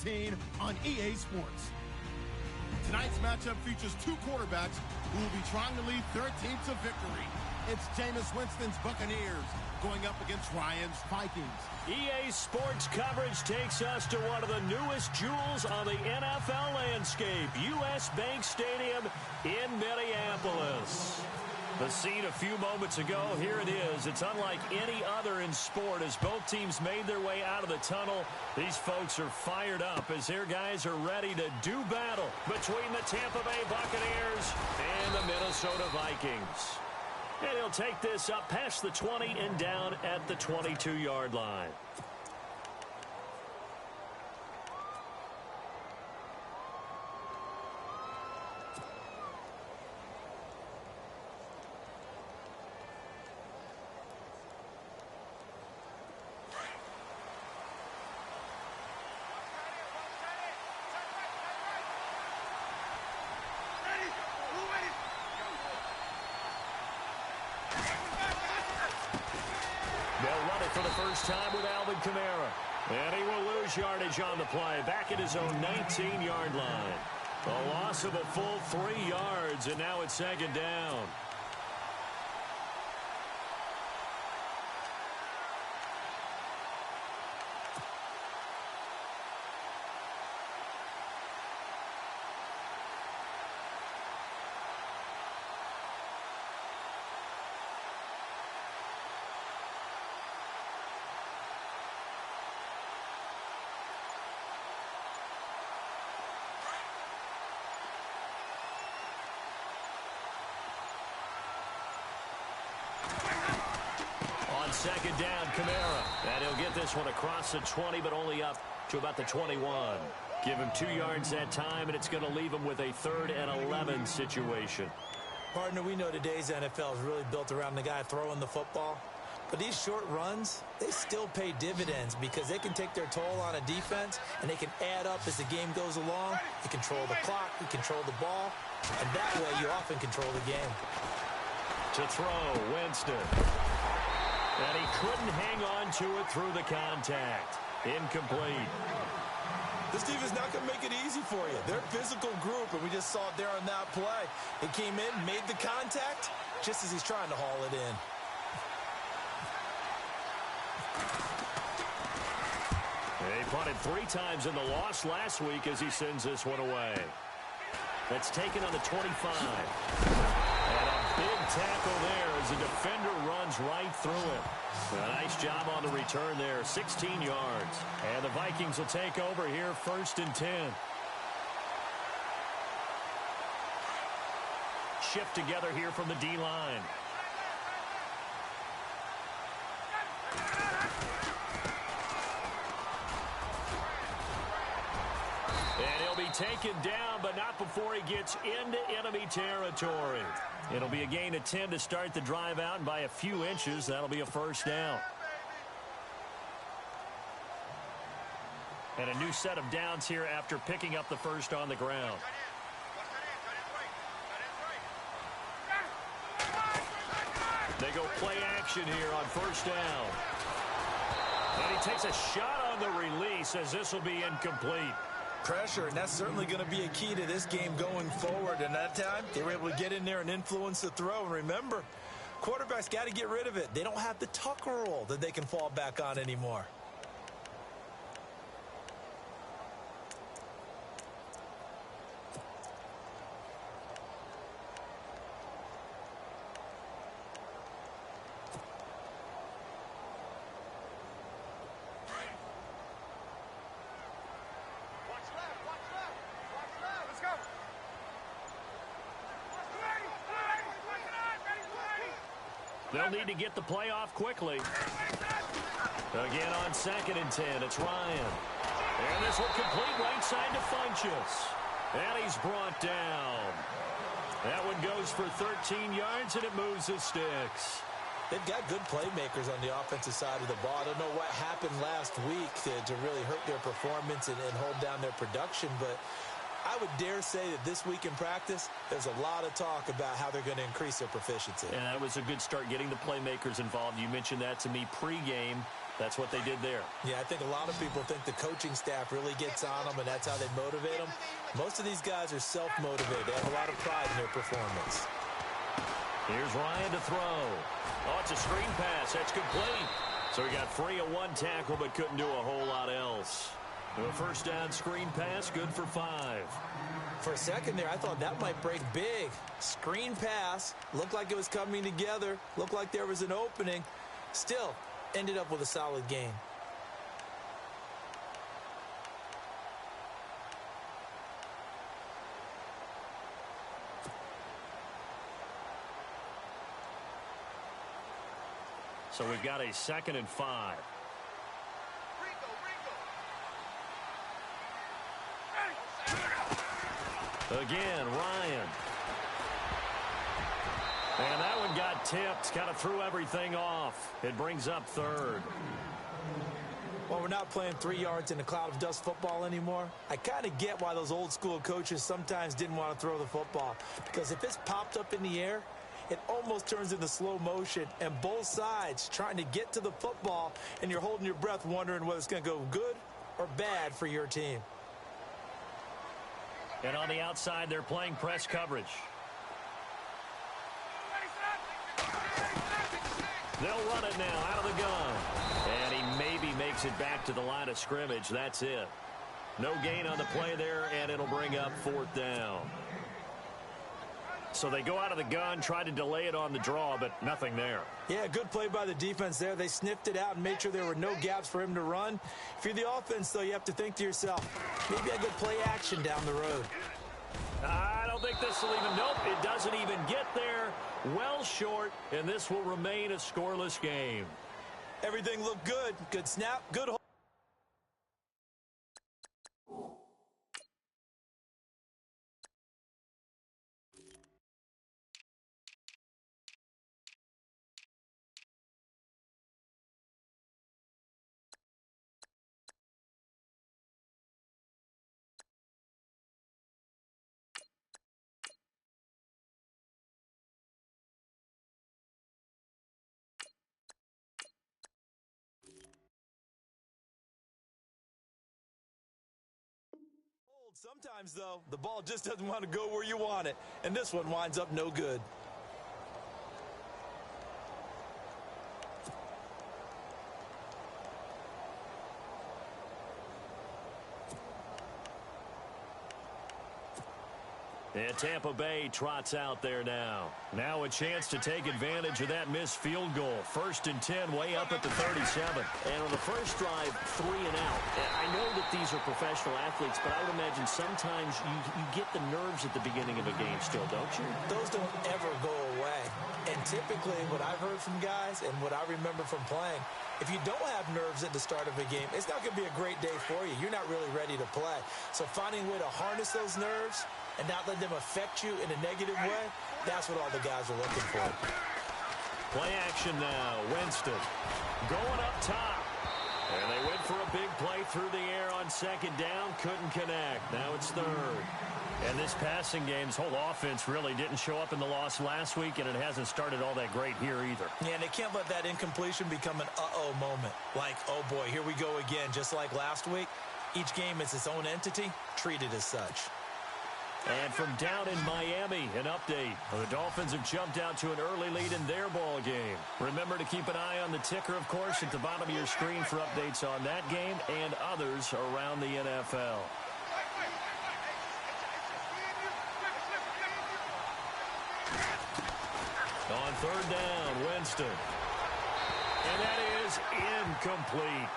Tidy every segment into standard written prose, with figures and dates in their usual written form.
13 on EA Sports. Tonight's matchup features two quarterbacks who will be trying to lead their team to victory. It's Jameis Winston's Buccaneers going up against Ryan's Vikings. EA Sports coverage takes us to one of the newest jewels on the NFL landscape, US Bank Stadium in Minneapolis. The scene a few moments ago, here it is. It's unlike any other in sport as both teams made their way out of the tunnel. These folks are fired up as their guys are ready to do battle between the Tampa Bay Buccaneers and the Minnesota Vikings. And he'll take this up past the 20 and down at the 22-yard line. For the first time with Alvin Kamara. And he will lose yardage on the play. Back at his own 19-yard line. A loss of a full 3 yards, and now it's second down. Second down, Kamara. And he'll get this one across the 20, but only up to about the 21. Give him 2 yards that time, and it's going to leave him with a 3rd and 11 situation. Partner, we know today's NFL is really built around the guy throwing the football. But these short runs, they still pay dividends because they can take their toll on a defense, and they can add up as the game goes along. You control the clock, you control the ball, and that way you often control the game. To throw, Winston. And he couldn't hang on to it through the contact. Incomplete. This team is not going to make it easy for you. They're a physical group, and we just saw it there on that play. He came in, made the contact, just as he's trying to haul it in. He punted 3 times in the loss last week as he sends this one away. That's taken on the 25. And a big tackle there as the defender runs right through it. A nice job on the return there, 16 yards. And the Vikings will take over here, 1st and 10. Shift together here from the D-line. And he'll be taken down, but not before he gets into enemy territory. It'll be a gain of 10 to start the drive out, and by a few inches, that'll be a 1st down. And a new set of downs here after picking up the 1st on the ground. They go play action here on 1st down. And he takes a shot on the release as this will be incomplete. Pressure, and that's certainly going to be a key to this game going forward. And that time, they were able to get in there and influence the throw. And remember, quarterbacks got to get rid of it. They don't have the tuck roll that they can fall back on anymore. They'll need to get the play off quickly. Again on 2nd and 10, it's Ryan. And this will complete right side to Funchess. And he's brought down. That one goes for 13 yards, and it moves the sticks. They've got good playmakers on the offensive side of the ball. I don't know what happened last week to really hurt their performance and hold down their production, but I would dare say that this week in practice, there's a lot of talk about how they're going to increase their proficiency. And that was a good start getting the playmakers involved. You mentioned that to me pregame. That's what they did there. Yeah, I think a lot of people think the coaching staff really gets on them, and that's how they motivate them. Most of these guys are self-motivated. They have a lot of pride in their performance. Here's Ryan to throw. Oh, it's a screen pass. That's complete. So he got free of one tackle, but couldn't do a whole lot else. A first down screen pass, good for 5. For a second there, I thought that might break big. Screen pass, looked like it was coming together, looked like there was an opening. Still, ended up with a solid game. So we've got a 2nd and 5. Again, Ryan. And that one got tipped. Kind of threw everything off. It brings up 3rd. Well, we're not playing 3 yards in a cloud of dust football anymore. I kind of get why those old school coaches sometimes didn't want to throw the football. Because if it's popped up in the air, it almost turns into slow motion. And both sides trying to get to the football, and you're holding your breath wondering whether it's going to go good or bad for your team. And on the outside, they're playing press coverage. They'll run it now out of the gun. And he maybe makes it back to the line of scrimmage. That's it. No gain on the play there, and it'll bring up 4th down. So they go out of the gun, try to delay it on the draw, but nothing there. Yeah, good play by the defense there. They sniffed it out and made sure there were no gaps for him to run. If you're the offense, though, you have to think to yourself, maybe I could play action down the road. I don't think this will even, nope, it doesn't even get there. Well short, and this will remain a scoreless game. Everything looked good. Good snap, good hold. Sometimes, though, the ball just doesn't want to go where you want it, and this one winds up no good. And Tampa Bay trots out there now. Now a chance to take advantage of that missed field goal. 1st and 10, way up at the 37. And on the first drive, 3 and out. I know that these are professional athletes, but I would imagine sometimes you get the nerves at the beginning of a game still, don't you? Those don't ever go away. And typically what I've heard from guys and what I remember from playing, if you don't have nerves at the start of a game, it's not going to be a great day for you. You're not really ready to play. So finding a way to harness those nerves and not let them affect you in a negative way, that's what all the guys are looking for. Play action now. Winston going up top. And they went for a big play through the air on 2nd down. Couldn't connect. Now it's 3rd. And this passing game's whole offense really didn't show up in the loss last week, and it hasn't started all that great here either. Yeah, and they can't let that incompletion become an uh-oh moment. Like, oh boy, here we go again, just like last week. Each game is its own entity, treated as such. And from down in Miami, an update. The Dolphins have jumped out to an early lead in their ball game. Remember to keep an eye on the ticker, of course, at the bottom of your screen for updates on that game and others around the NFL. On 3rd down, Winston. And that is incomplete.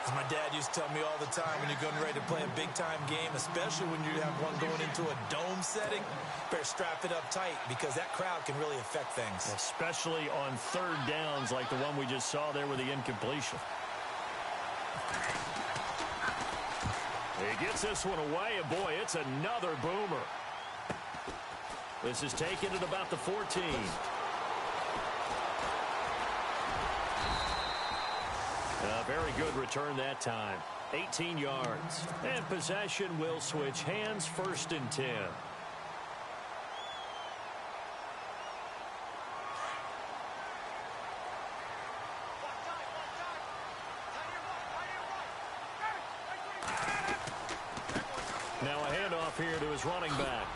As my dad used to tell me all the time, when you're getting ready to play a big-time game, especially when you have one going into a dome setting, better strap it up tight because that crowd can really affect things. Especially on 3rd downs like the one we just saw there with the incompletion. He gets this one away, and boy, it's another boomer. This is taken at about the 14. A very good return that time. 18 yards. And possession will switch hands. 1st and 10. Now a handoff here to his running back.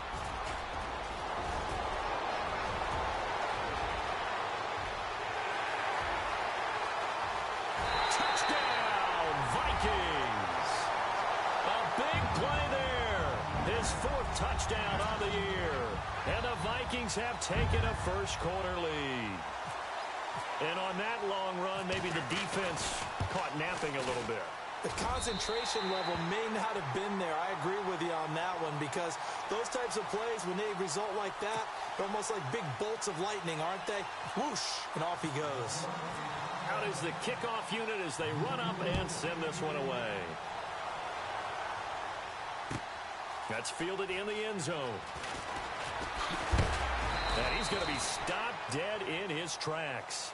Touchdown, Vikings! A big play there. His 4th touchdown on the year. And the Vikings have taken a first-quarter lead. And on that long run, maybe the defense caught napping a little bit. The concentration level may not have been there. I agree with you on that one because those types of plays, when they result like that, they're almost like big bolts of lightning, aren't they? Whoosh, and off he goes. Out is the kickoff unit as they run up and send this one away. That's fielded in the end zone. And he's going to be stopped dead in his tracks.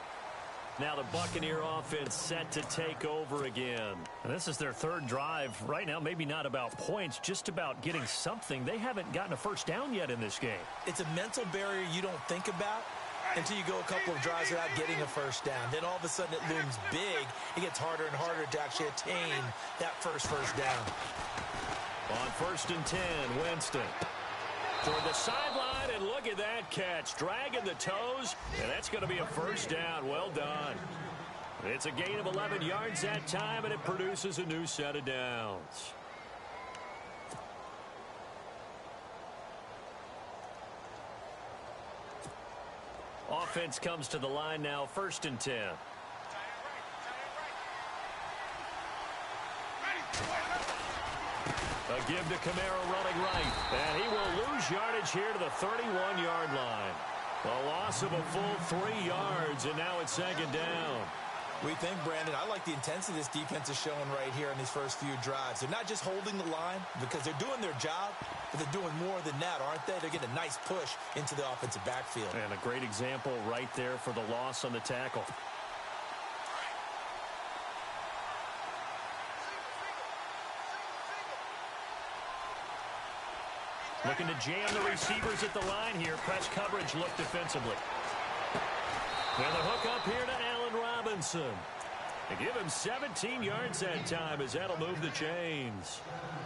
Now the Buccaneer offense set to take over again. And this is their 3rd drive. Right now, maybe not about points, just about getting something. They haven't gotten a first down yet in this game. It's a mental barrier you don't think about until you go a couple of drives without getting a first down. Then all of a sudden it looms big. It gets harder and harder to actually attain that first down. On 1st and 10, Winston. Toward the sideline, and look at that catch. Dragging the toes, and that's going to be a first down. Well done. It's a gain of 11 yards that time, and it produces a new set of downs. Offense comes to the line now, 1st and 10. A give to Camaro running right. And he will lose yardage here to the 31-yard line. A loss of a full 3 yards, and now it's 2nd down. We think, Brandon, I like the intensity this defense is showing right here in these first few drives. They're not just holding the line because they're doing their job, but they're doing more than that, aren't they? They're getting a nice push into the offensive backfield. And a great example right there for the loss on the tackle. Looking to jam the receivers at the line here. Press coverage look defensively. And the hook up here to Allen Robinson. They give him 17 yards that time as that'll move the chains.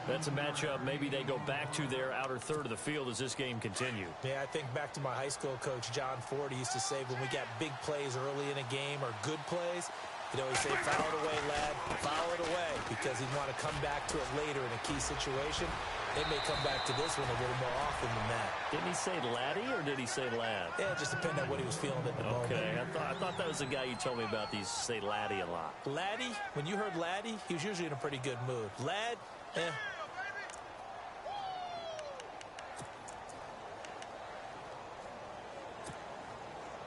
That's a matchup maybe they go back to their outer third of the field as this game continues. Yeah, I think back to my high school coach, John Ford. He used to say when we got big plays early in a game or good plays, he'd always say, foul it away, lad, foul it away, because he'd want to come back to it later in a key situation. They may come back to this one a little more often than that. Didn't he say laddie or did he say lad? Yeah, it just depended on what he was feeling at the moment. Okay, I thought that was the guy you told me about. These say laddie a lot. Laddie, when you heard laddie, he was usually in a pretty good mood. Lad,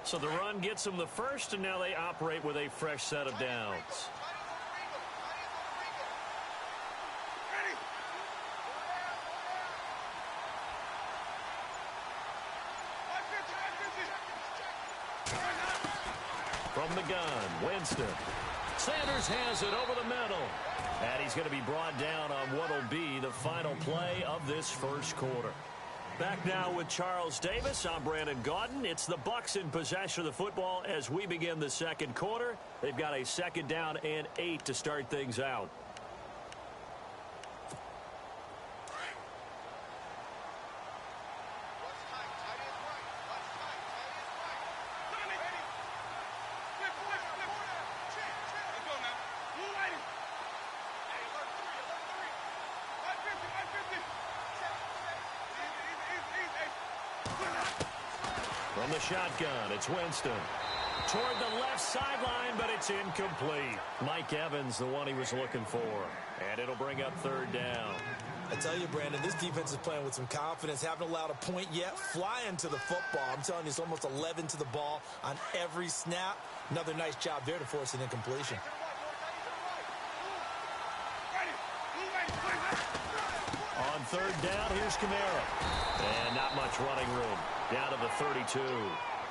So the run gets them the first, and now they operate with a fresh set of downs. From the gun, Winston. Sanders has it over the middle. And he's going to be brought down on what will be the final play of this first quarter. Back now with Charles Davis. I'm Brandon Gaudin. It's the Bucs in possession of the football as we begin the second quarter. They've got a 2nd down and 8 to start things out. From the shotgun, it's Winston. Toward the left sideline, but it's incomplete. Mike Evans, the one he was looking for. And it'll bring up 3rd down. I tell you, Brandon, this defense is playing with some confidence. Haven't allowed a point yet. Flying to the football. I'm telling you, it's almost 11 to the ball on every snap. Another nice job there to force an incompletion. On 3rd down, here's Camaro. And not much running room. Down to the 32.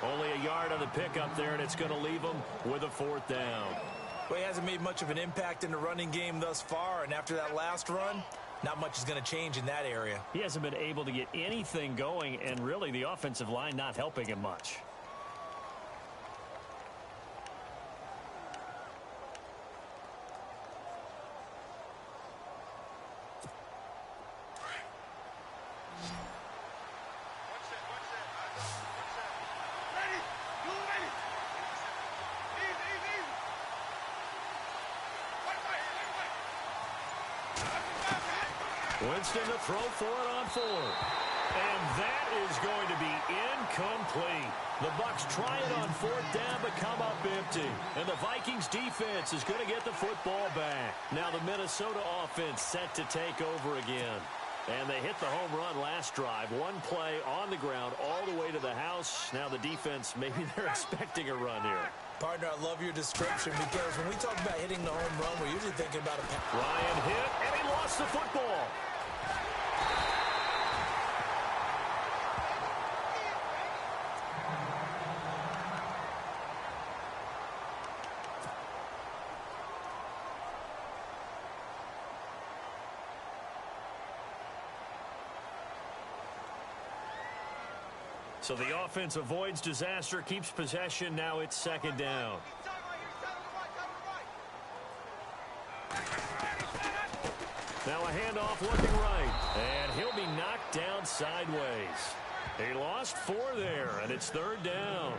Only a yard on the pickup there, and it's going to leave them with a 4th down. Well, he hasn't made much of an impact in the running game thus far, and after that last run, not much is going to change in that area. He hasn't been able to get anything going, and really the offensive line not helping him much. Winston to throw for it on 4. And that is going to be incomplete. The Bucs try it on 4th down, but come up empty. And the Vikings defense is going to get the football back. Now the Minnesota offense set to take over again. And they hit the home run last drive. One play on the ground all the way to the house. Now the defense, maybe they're expecting a run here. Partner, I love your description because when we talk about hitting the home run, we're usually thinking about a... Ryan hit, and he lost the football. So the offense avoids disaster, keeps possession. Now it's 2nd down. Now a handoff looking right. And he'll be knocked down sideways. He lost 4 there, and it's 3rd down.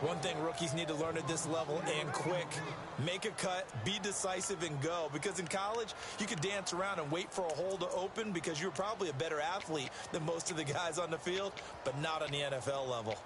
One thing rookies need to learn at this level, and quick, make a cut, be decisive, and go. Because in college, you could dance around and wait for a hole to open because you're probably a better athlete than most of the guys on the field, but not on the NFL level.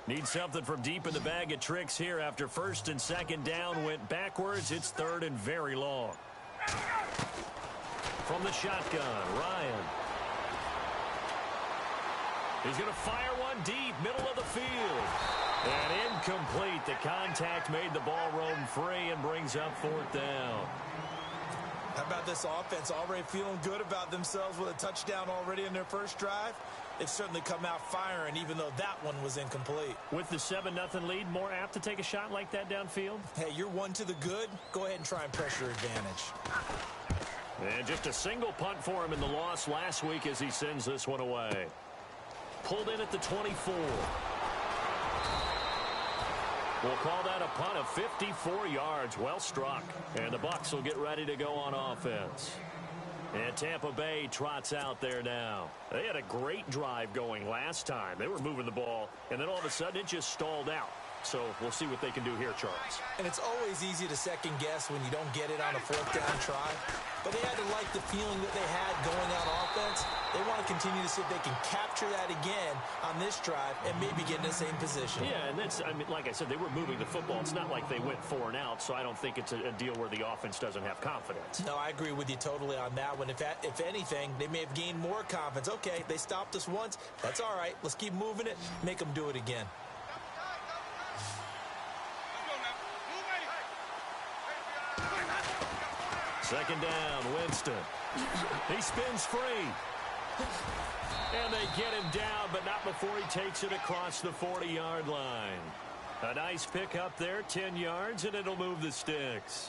Need something from deep in the bag of tricks here after 1st and 2nd down went backwards. It's 3rd and very long. From the shotgun, Ryan. He's going to fire one deep, middle of the field. And incomplete. The contact made the ball roam free and brings up 4th down. How about this offense already feeling good about themselves with a touchdown already in their first drive? They've certainly come out firing, even though that one was incomplete. With the 7-0 lead, more apt to take a shot like that downfield? Hey, you're one to the good. Go ahead and try and press your advantage. And just a single punt for him in the loss last week as he sends this one away. Pulled in at the 24. We'll call that a punt of 54 yards. Well struck. And the Bucs will get ready to go on offense. And Tampa Bay trots out there now. They had a great drive going last time. They were moving the ball, and then all of a sudden it just stalled out. So we'll see what they can do here, Charles. And it's always easy to second guess when you don't get it on a 4th down try. But they had to like the feeling that they had going on offense. They want to continue to see if they can capture that again on this drive and maybe get in the same position. Yeah, and that's, I mean, like I said, they were moving the football. It's not like they went 4 and out, so I don't think it's a deal where the offense doesn't have confidence. No, I agree with you totally on that one. If anything, they may have gained more confidence. Okay, they stopped us once. That's all right. Let's keep moving it. Make them do it again. 2nd down, Winston. He spins free. And they get him down, but not before he takes it across the 40-yard line. A nice pick up there, 10 yards, and it'll move the sticks.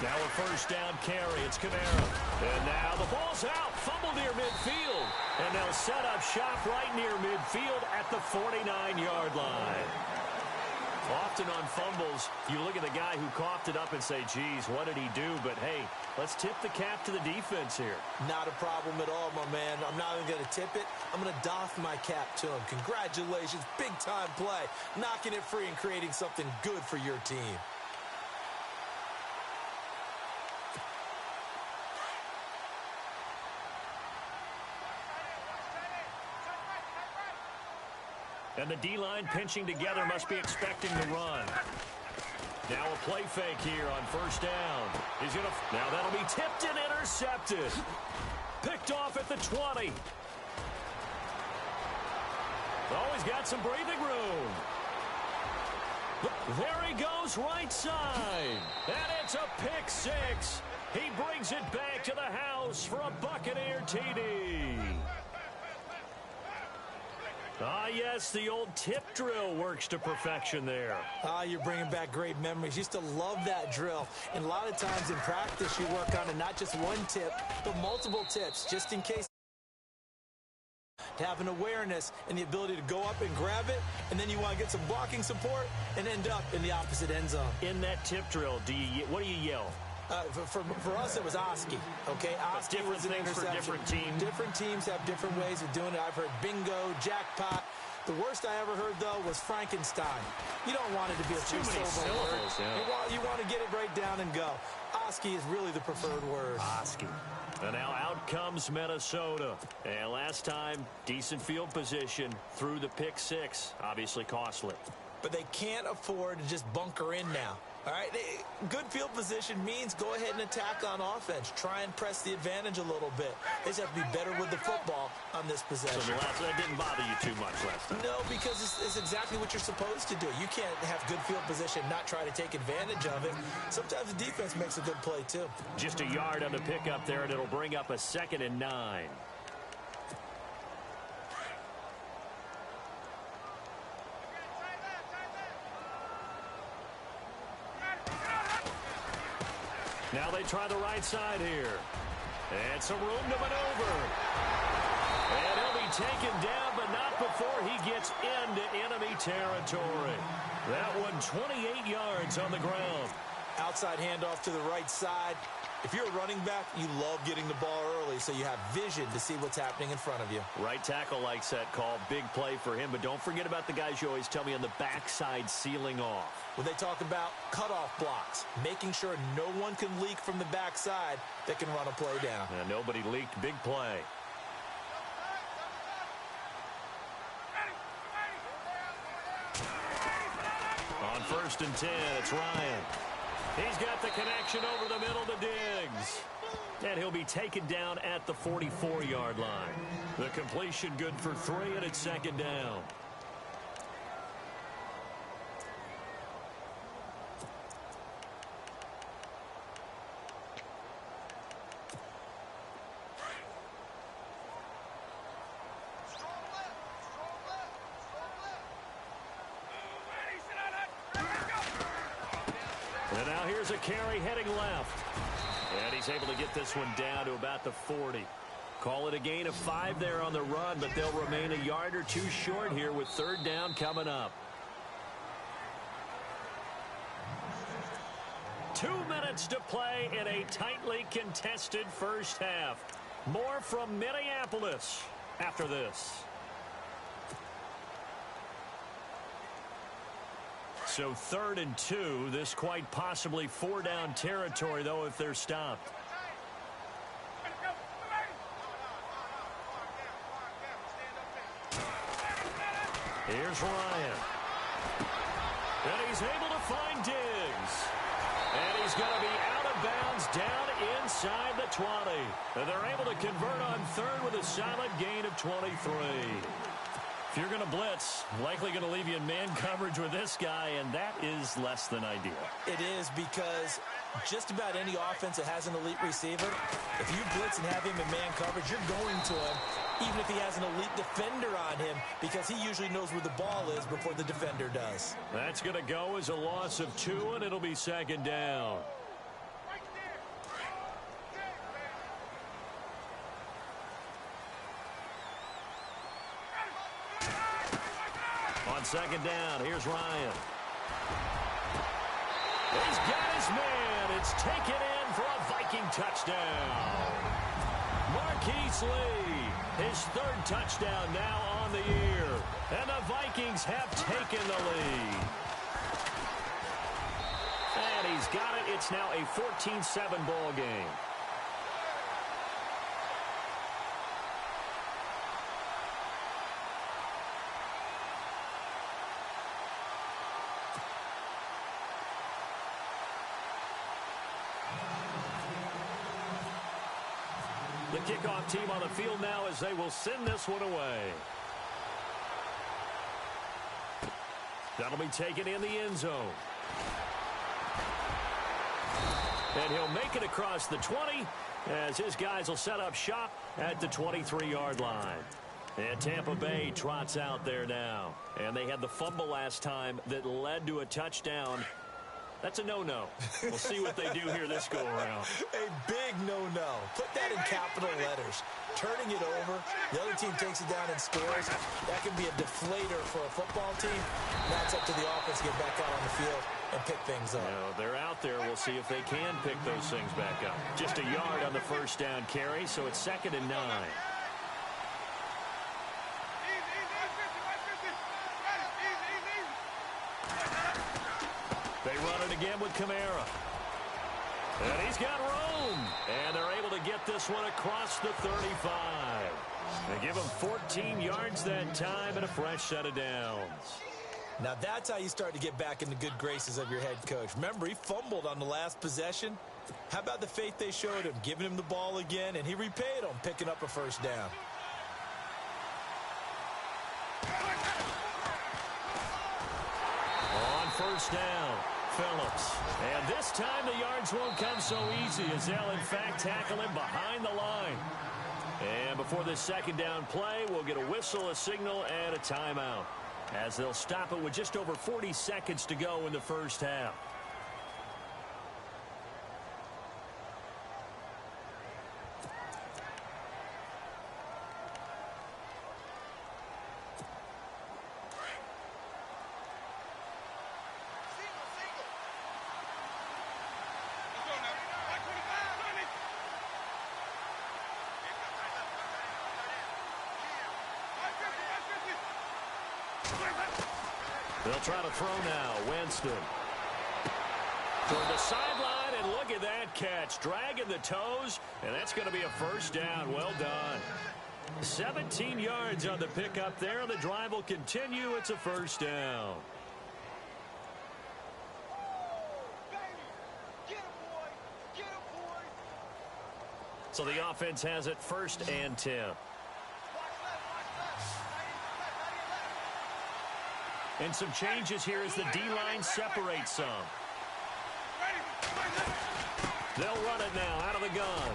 Now a 1st down carry. It's Kamara. And now the ball's out. Fumble near midfield. And they'll set up shop right near midfield at the 49-yard line. Often on fumbles, you look at the guy who coughed it up and say, geez, what did he do? But, hey, let's tip the cap to the defense here. Not a problem at all, my man. I'm not even going to tip it. I'm going to doff my cap to him. Congratulations. Big-time play. Knocking it free and creating something good for your team. And the D-line pinching together must be expecting the run. Now a play fake here on 1st down. He's going to... Now that'll be tipped and intercepted. Picked off at the 20. Oh, he's got some breathing room. There he goes right side. And it's a pick 6. He brings it back to the house for a Buccaneer TD. Ah, yes, the old tip drill works to perfection there. Ah, you're bringing back great memories. Used to love that drill. And a lot of times in practice, you work on it, not just one tip, but multiple tips, just in case. To have an awareness and the ability to go up and grab it, and then you want to get some blocking support and end up in the opposite end zone. In that tip drill, what do you yell? For us, it was Oski. Okay, Oski was an interception. For different teams. Different teams have different ways of doing it. I've heard bingo, jackpot. The worst I ever heard, though, was Frankenstein. You don't want it to be a three-syllable word. Yeah. You want to get it right down and go. Oski is really the preferred word. Oski. And now out comes Minnesota. And last time, decent field position through the pick six. Obviously costly. But they can't afford to just bunker in now. All right, good field position means go ahead and attack on offense. Try and press the advantage a little bit. They just have to be better with the football on this possession. So that didn't bother you too much last time? No, because it's exactly what you're supposed to do. You can't have good field position, not try to take advantage of it. Sometimes the defense makes a good play, too. Just a yard on the pickup there, and it'll bring up a 2nd and 9. Now they try the right side here. And some room to maneuver. And he'll be taken down, but not before he gets into enemy territory. That one 28 yards on the ground. Outside handoff to the right side. If you're a running back, you love getting the ball early so you have vision to see what's happening in front of you. Right tackle likes that call. Big play for him, but don't forget about the guys you always tell me on the backside sealing off. Well, they talk about cutoff blocks, making sure no one can leak from the backside that can run a play down. And nobody leaked. Big play. On 1st and 10, it's Ryan. He's got the connection over the middle to Diggs. And he'll be taken down at the 44-yard line. The completion good for 3, and it's 2nd down. And now here's a carry heading left. And he's able to get this one down to about the 40. Call it a gain of 5 there on the run, but they'll remain a yard or 2 short here with 3rd down coming up. 2 minutes to play in a tightly contested first half. More from Minneapolis after this. So 3rd and 2, this quite possibly 4-down territory, though, if they're stopped. Here's Ryan. And he's able to find Diggs. And he's going to be out of bounds down inside the 20. And they're able to convert on 3rd with a solid gain of 23. If you're going to blitz, likely going to leave you in man coverage with this guy, and that is less than ideal. It is, because just about any offense that has an elite receiver, if you blitz and have him in man coverage, you're going to him, even if he has an elite defender on him, because he usually knows where the ball is before the defender does. That's going to go as a loss of 2, and it'll be 2nd down. On 2nd down, here's Ryan. He's got his man. It's taken in for a Viking touchdown. Marquise Lee, his 3rd touchdown now on the year. And the Vikings have taken the lead. And he's got it. It's now a 14-7 ball game. The kickoff team on the field now as they will send this one away. That'll be taken in the end zone. And he'll make it across the 20 as his guys will set up shop at the 23-yard line. And Tampa Bay trots out there now. And they had the fumble last time that led to a touchdown. That's a no-no. We'll see what they do here this go-around. A big no-no. Put that in capital letters. Turning it over, the other team takes it down and scores. That can be a deflator for a football team. Now it's up to the offense to get back out on the field and pick things up. They're out there. We'll see if they can pick those things back up. Just a yard on the first down carry, so it's 2nd and 9. They run it again with Kamara. And he's got room. And they're able to get this one across the 35. They give him 14 yards that time and a fresh set of downs. Now that's how you start to get back in the good graces of your head coach. Remember, he fumbled on the last possession. How about the faith they showed him, giving him the ball again, and he repaid them, picking up a first down. On first down, Phillips. And this time the yards won't come so easy as they'll, in fact, tackle him behind the line. And before this second down play, we'll get a whistle, a signal, and a timeout, as they'll stop it with just over 40 seconds to go in the first half. They'll try to throw now. Winston. Toward the sideline, and look at that catch. Dragging the toes, and that's going to be a first down. Well done. 17 yards on the pickup there. The drive will continue. It's a first down. So the offense has it 1st and 10. And some changes here as the D-line separates some. They'll run it now out of the gun.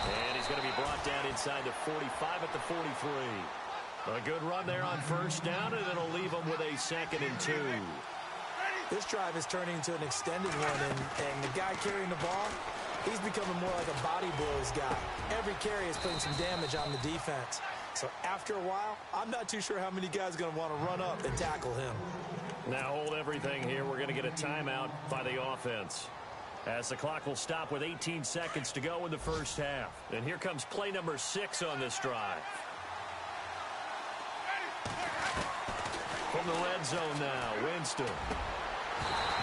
And he's going to be brought down inside the 45 at the 43. A good run there on first down, and it'll leave them with a 2nd and 2. This drive is turning into an extended one, and the guy carrying the ball, he's becoming more like a body blows guy. Every carry is putting some damage on the defense. So after a while, I'm not too sure how many guys are going to want to run up and tackle him. Now hold everything here. We're going to get a timeout by the offense, as the clock will stop with 18 seconds to go in the first half. And here comes play number 6 on this drive. From the red zone now, Winston.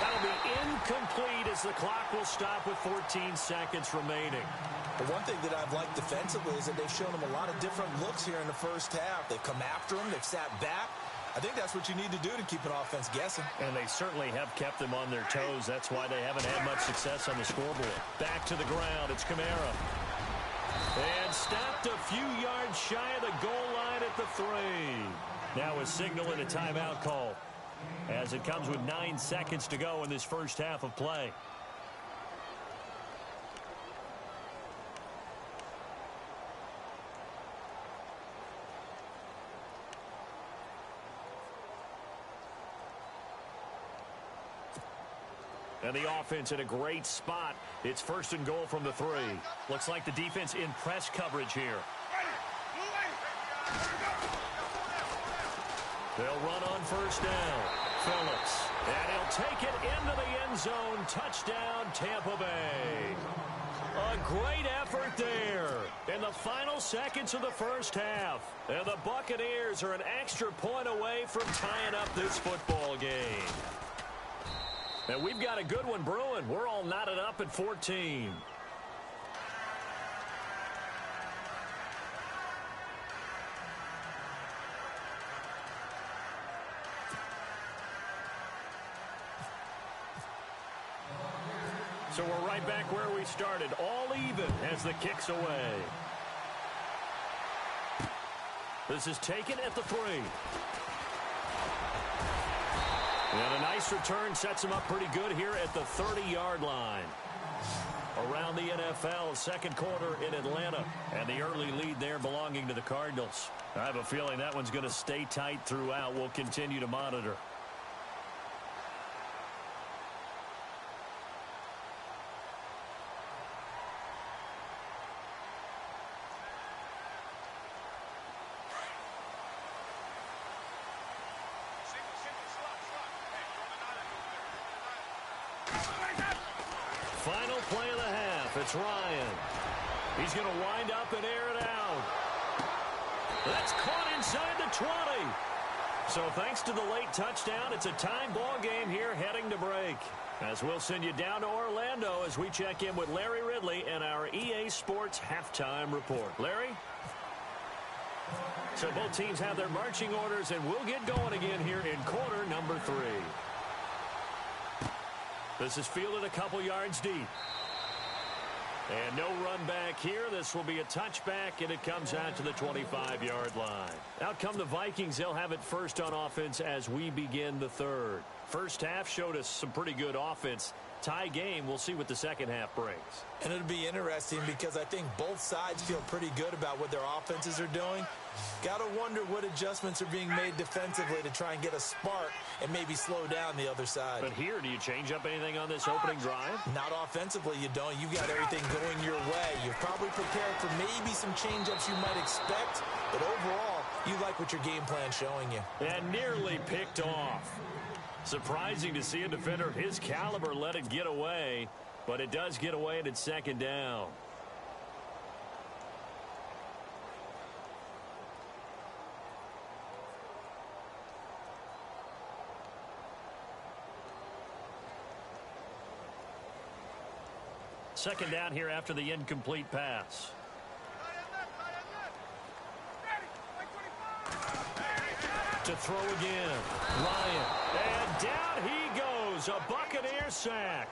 That'll be incomplete as the clock will stop with 14 seconds remaining. The one thing that I've liked defensively is that they've shown him a lot of different looks here in the first half. They've come after him. They've sat back. I think that's what you need to do to keep an offense guessing. And they certainly have kept them on their toes. That's why they haven't had much success on the scoreboard. Back to the ground. It's Kamara. And stopped a few yards shy of the goal line at the 3. Now a signal and a timeout call, as it comes with 9 seconds to go in this first half of play. And the offense in a great spot. It's 1st and goal from the 3. Looks like the defense in press coverage here. They'll run on first down. Phillips. And he'll take it into the end zone. Touchdown, Tampa Bay. A great effort there in the final seconds of the first half. And the Buccaneers are an extra point away from tying up this football game. And we've got a good one brewing. We're all knotted up at 14. So we're right back where we started, all even as the kick's away. This is taken at the 3. And a nice return sets him up pretty good here at the 30-yard line. Around the NFL, second quarter in Atlanta. And the early lead there belonging to the Cardinals. I have a feeling that one's going to stay tight throughout. We'll continue to monitor. Final play of the half. It's Ryan. He's going to wind up and air it out. That's caught inside the 20. So thanks to the late touchdown, it's a tie ball game here heading to break. As we'll send you down to Orlando as we check in with Larry Ridley and our EA Sports halftime report. Larry? So both teams have their marching orders, and we'll get going again here in quarter number 3. This is fielded a couple yards deep. And no run back here. This will be a touchback, and it comes out to the 25-yard line. Out come the Vikings. They'll have it first on offense as we begin the third. First half showed us some pretty good offense. Tie game. We'll see what the second half brings. And it'll be interesting because I think both sides feel pretty good about what their offenses are doing. Got to wonder what adjustments are being made defensively to try and get a spark and maybe slow down the other side. But here, do you change up anything on this opening drive? Not offensively, you don't. You got everything going your way. You've probably prepared for maybe some change-ups you might expect, but overall, you like what your game plan's showing you. And nearly picked off. Surprising to see a defender of his caliber let it get away, but it does get away and it's second down. Second down here after the incomplete pass. To throw again. Ryan. And down he goes. A Buccaneer sack.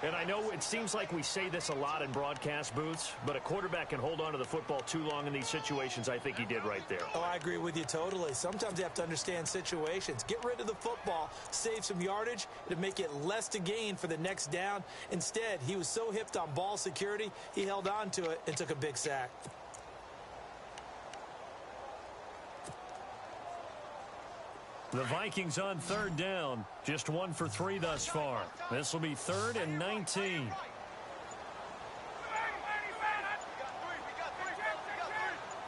And I know it seems like we say this a lot in broadcast booths, but a quarterback can hold on to the football too long in these situations. I think he did right there. Oh, I agree with you totally. Sometimes you have to understand situations. Get rid of the football, save some yardage to make it less to gain for the next down. Instead, he was so hipped on ball security, he held on to it and took a big sack. The Vikings on third down. Just 1 for 3 thus far. This will be 3rd and 19.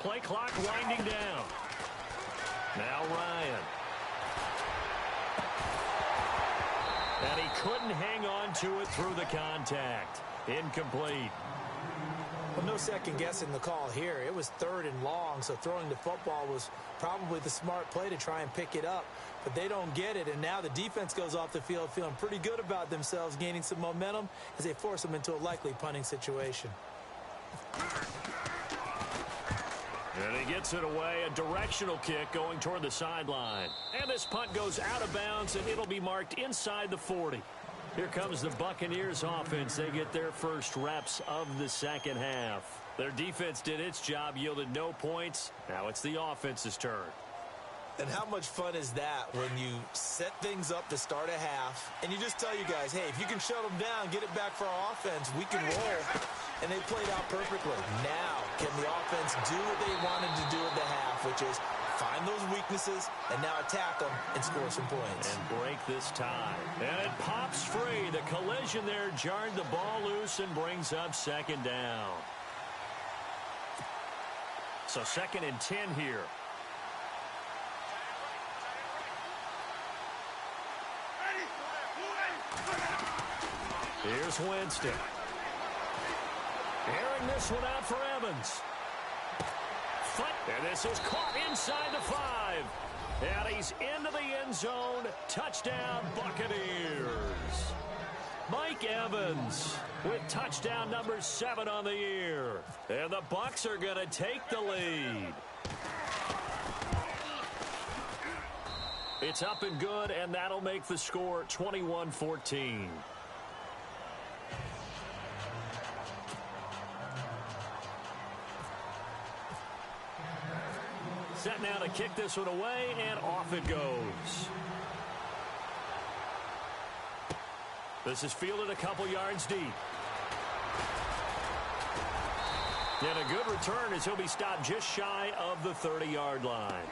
Play clock winding down. Now Ryan. And he couldn't hang on to it through the contact. Incomplete. Well, no second guessing the call here. It was 3rd and long, so throwing the football was probably the smart play to try and pick it up. But they don't get it, and now the defense goes off the field feeling pretty good about themselves, gaining some momentum as they force them into a likely punting situation. And he gets it away, a directional kick going toward the sideline. And this punt goes out of bounds, and it'll be marked inside the 40. Here comes the Buccaneers offense. They get their first reps of the second half. Their defense did its job, yielded no points. Now it's the offense's turn. And how much fun is that when you set things up to start a half, and you just tell you guys, hey, if you can shut them down, get it back for our offense, we can roll. And they played out perfectly. Now, can the offense do what they wanted to do at the half, which is find those weaknesses and now attack them and score some points. And break this tie. And it pops free. The collision there jarred the ball loose and brings up second down. So 2nd and 10 here. Here's Winston. Airing this one out for Evans. And this is caught inside the 5. And he's into the end zone. Touchdown, Buccaneers. Mike Evans with touchdown number 7 on the year. And the Bucs are going to take the lead. It's up and good, and that'll make the score 21-14. Set now to kick this one away, and off it goes. This is fielded a couple yards deep. And a good return as he'll be stopped just shy of the 30-yard line.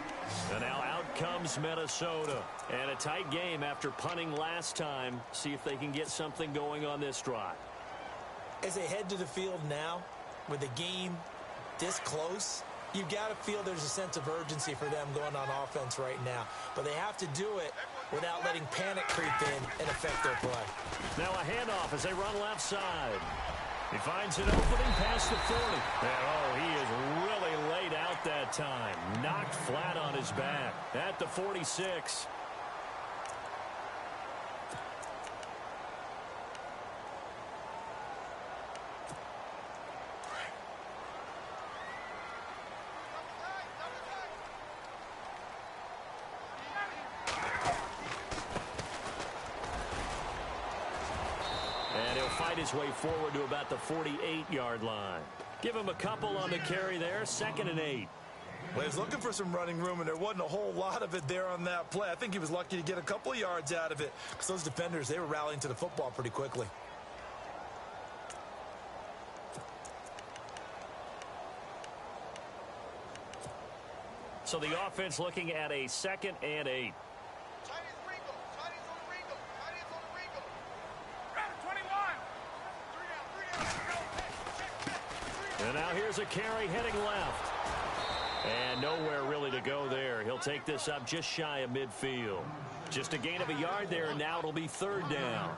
And now out comes Minnesota. And a tight game after punting last time. See if they can get something going on this drive. As they head to the field now, with the game this close, you've got to feel there's a sense of urgency for them going on offense right now. But they have to do it without letting panic creep in and affect their play. Now a handoff as they run left side. He finds an opening past the 40. And, oh, he is really laid out that time. Knocked flat on his back at the 46. His way forward to about the 48-yard line. Give him a couple on the carry there. 2nd and 8. Well, he was looking for some running room, and there wasn't a whole lot of it there on that play. I think he was lucky to get a couple of yards out of it because those defenders, they were rallying to the football pretty quickly. So the offense looking at a 2nd and 8. And now here's a carry heading left. And nowhere really to go there. He'll take this up just shy of midfield. Just a gain of a yard there, and now it'll be 3rd down.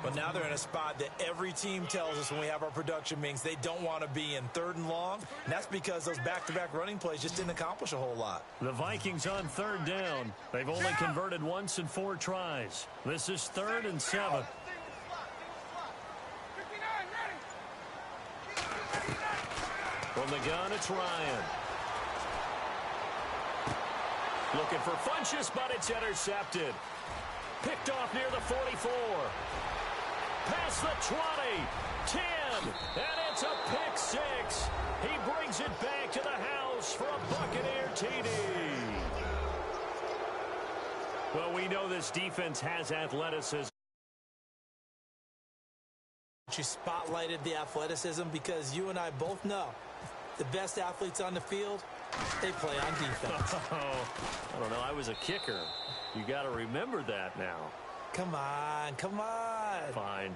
But now they're in a spot that every team tells us when we have our production meetings they don't want to be in, 3rd and long. And that's because those back-to-back running plays just didn't accomplish a whole lot. The Vikings on 3rd down. They've only converted once in 4 tries. This is 3rd and 7. From the gun, it's Ryan. Looking for Funchess, but it's intercepted. Picked off near the 44. Past the 20. 10. And it's a pick 6. He brings it back to the house for a Buccaneer TD. Well, we know this defense has athleticism. You spotlighted the athleticism because you and I both know the best athletes on the field, they play on defense. I don't know. I was a kicker. You got to remember that now. Come on, come on. Fine.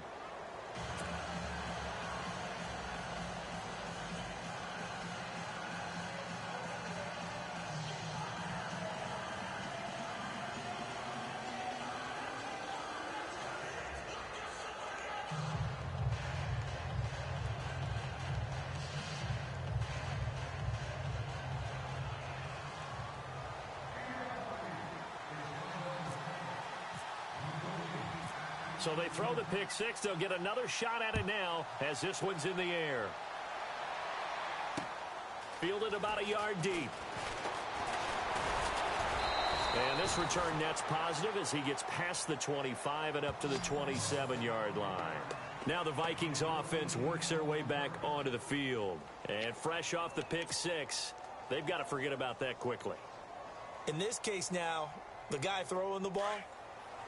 So they throw the pick 6. They'll get another shot at it now as this one's in the air. Fielded about a yard deep. And this return net's positive as he gets past the 25 and up to the 27-yard line. Now the Vikings offense works their way back onto the field. And fresh off the pick 6, they've got to forget about that quickly. In this case now, the guy throwing the ball,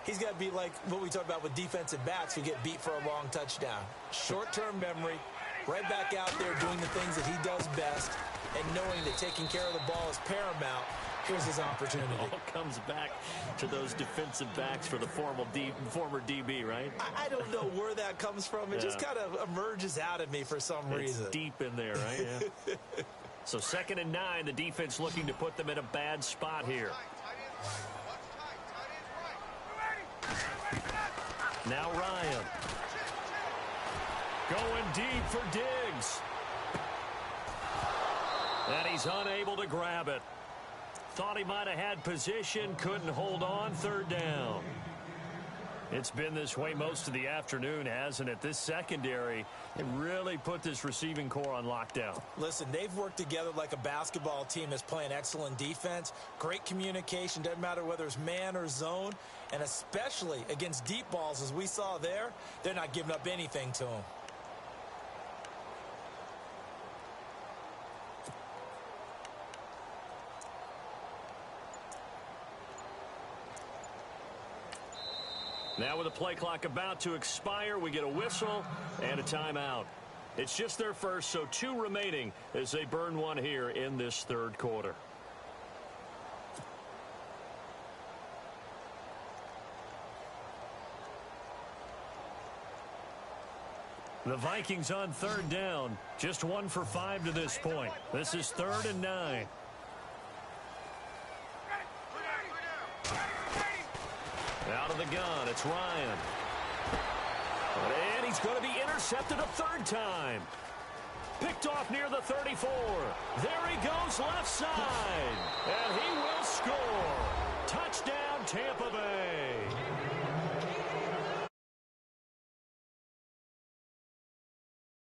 he's got to be like what we talked about with defensive backs who get beat for a long touchdown. Short-term memory, right back out there doing the things that he does best, and knowing that taking care of the ball is paramount. Here's his opportunity. It all comes back to those defensive backs for the former DB, right? I don't know where that comes from. It just kind of emerges out of me for some reason. It's deep in there, right? Yeah. So 2nd and 9, the defense looking to put them in a bad spot here. Now Ryan. Going deep for Diggs. And he's unable to grab it. Thought he might have had position, couldn't hold on, 3rd down. It's been this way most of the afternoon, hasn't it? This secondary, it really put this receiving core on lockdown. Listen, they've worked together like a basketball team that's playing excellent defense. Great communication, doesn't matter whether it's man or zone. And especially against deep balls, as we saw there, they're not giving up anything to them. Now with the play clock about to expire, we get a whistle and a timeout. It's just their first, so 2 remaining as they burn one here in this third quarter. The Vikings on third down. Just 1 for 5 to this point. This is 3rd and 9. Out of the gun, it's Ryan. And he's going to be intercepted a 3rd time. Picked off near the 34. There he goes left side. And he will score. Touchdown, Tampa Bay.